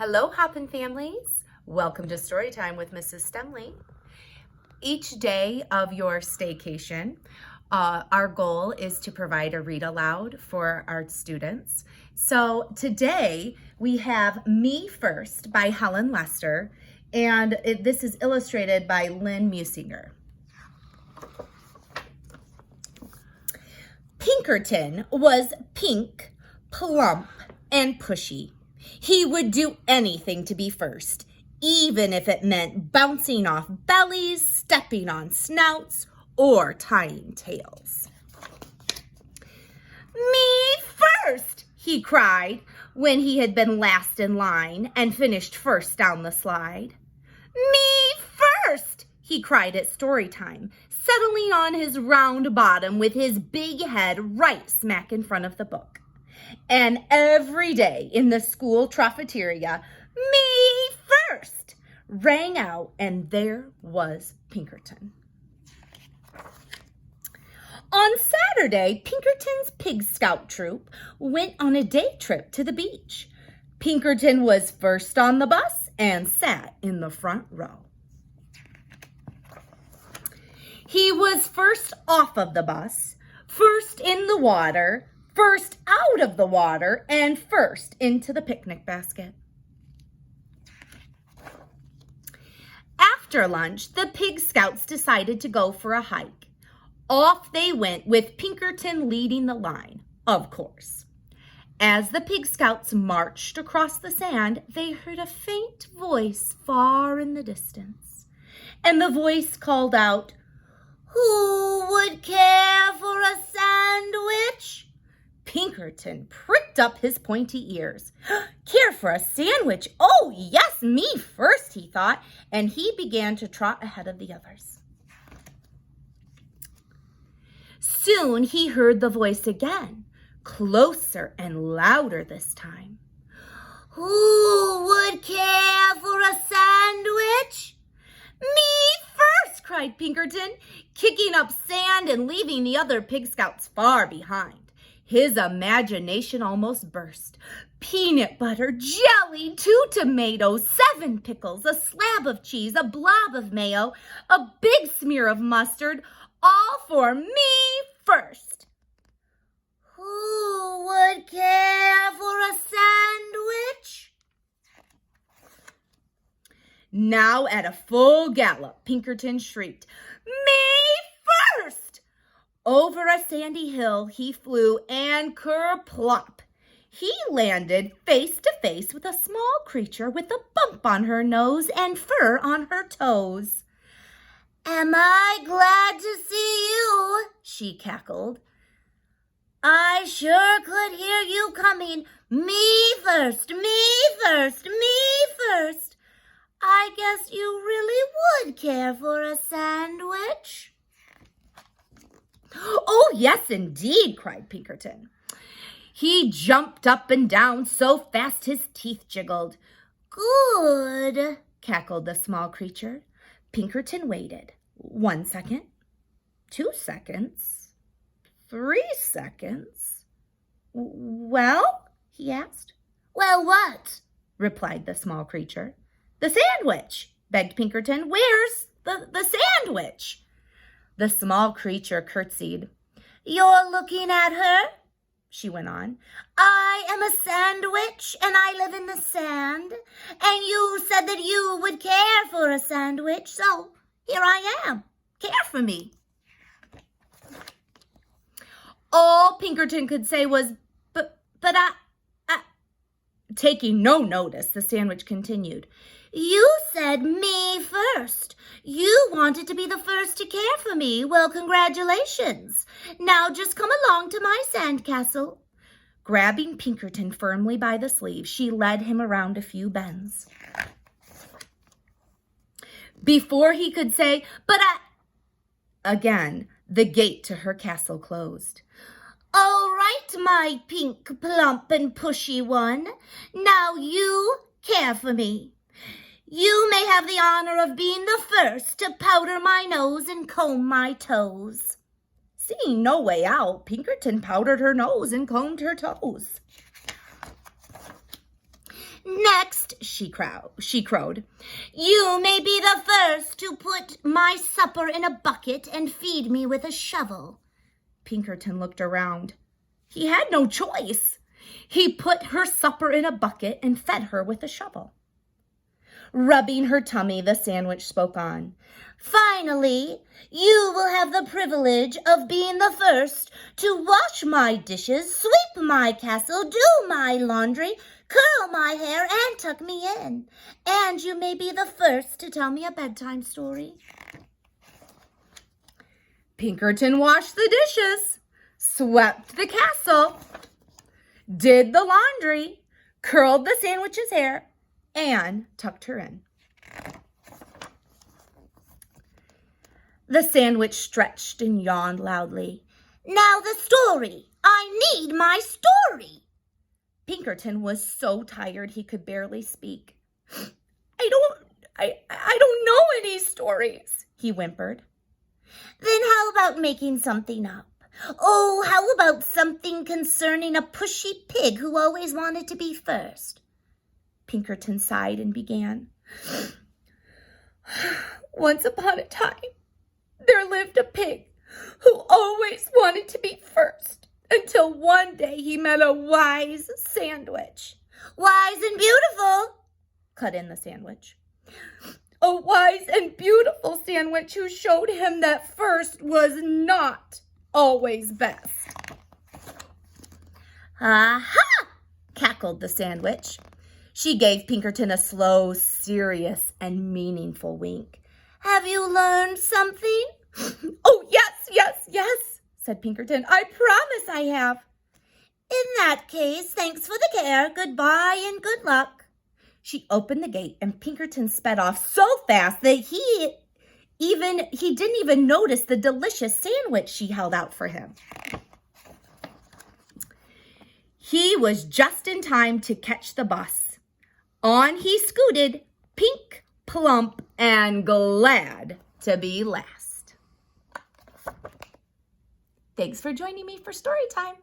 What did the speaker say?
Hello, Hoppin' families. Welcome to Storytime with Mrs. Stemley. Each day of your staycation, our goal is to provide a read aloud for our students. So today we have Me First by Helen Lester, and this is illustrated by Lynn Musinger. Pinkerton was pink, plump, and pushy. He would do anything to be first, even if it meant bouncing off bellies, stepping on snouts, or tying tails. "Me first!" he cried when he had been last in line and finished first down the slide. "Me first!" he cried at story time, settling on his round bottom with his big head right smack in front of the book. And every day in the school cafeteria, "Me first!" rang out, and there was Pinkerton. On Saturday, Pinkerton's Pig Scout troop went on a day trip to the beach. Pinkerton was first on the bus and sat in the front row. He was first off of the bus, first in the water, first out of the water, and first into the picnic basket. After lunch, the Pig Scouts decided to go for a hike. Off they went, with Pinkerton leading the line, of course. As the Pig Scouts marched across the sand, they heard a faint voice far in the distance. And the voice called out, "Who would care for a sandwich?" Pinkerton pricked up his pointy ears. "Care for a sandwich? Oh, yes, me first," he thought, and he began to trot ahead of the others. Soon he heard the voice again, closer and louder this time. "Who would care for a sandwich?" "Me first!" cried Pinkerton, kicking up sand and leaving the other Pig Scouts far behind. His imagination almost burst. Peanut butter, jelly, 2 tomatoes, 7 pickles, a slab of cheese, a blob of mayo, a big smear of mustard, all for me first. "Who would care for a sandwich?" Now at a full gallop, Pinkerton shrieked, "Me first!" Over a sandy hill he flew, and kerplop! He landed face to face with a small creature with a bump on her nose and fur on her toes. "Am I glad to see you?" she cackled. "I sure could hear you coming. Me first, me first, me first. I guess you really would care for a sandwich." "Oh, yes, indeed," cried Pinkerton. He jumped up and down so fast his teeth jiggled. "Good," cackled the small creature. Pinkerton waited. 1 second, 2 seconds, 3 seconds. "Well?" he asked. "Well, what?" replied the small creature. "The sandwich," begged Pinkerton. "Where's the sandwich?" The small creature curtsied. "You're looking at her," she went on. "I am a sandwich, and I live in the sand. And you said that you would care for a sandwich, so here I am. Care for me." All Pinkerton could say was, but I... Taking no notice, the sandwich continued. "You said me first. You wanted to be the first to care for me. Well, congratulations. Now just come along to my sandcastle." Grabbing Pinkerton firmly by the sleeve, she led him around a few bends. Before he could say, "But I..." Again, the gate to her castle closed. "All right, my pink, plump, and pushy one. Now you care for me. You may have the honor of being the first to powder my nose and comb my toes." Seeing no way out, Pinkerton powdered her nose and combed her toes. "Next first, she crowed. You may be the first to put my supper in a bucket and feed me with a shovel. Pinkerton looked around. He had no choice. He put her supper in a bucket and fed her with a shovel. Rubbing her tummy, the sandwich spoke on. Finally, you will have the privilege of being the first to wash my dishes, sweep my castle, do my laundry, curl my hair, and tuck me in. And you may be the first to tell me a bedtime story. Pinkerton washed the dishes, swept the castle, did the laundry, curled the sandwich's hair, and tucked her in. The sandwich stretched and yawned loudly. Now the story. I need my story. Pinkerton was so tired he could barely speak. I don't know any stories, he whimpered. Then how about making something up? Oh, how about something concerning a pushy pig who always wanted to be first? Pinkerton sighed and began. Once upon a time, there lived a pig who always wanted to be first until one day he met a wise sandwich. Wise and beautiful, cut in the sandwich. A wise and beautiful sandwich who showed him that first was not always best. Aha! Cackled the sandwich. She gave Pinkerton a slow, serious, and meaningful wink. Have you learned something? Oh, yes, said Pinkerton. I promise I have. In that case, thanks for the care. Goodbye and good luck. She opened the gate and Pinkerton sped off so fast that he didn't even notice the delicious sandwich she held out for him. He was just in time to catch the bus. On he scooted, pink, plump, and glad to be last. Thanks for joining me for story time.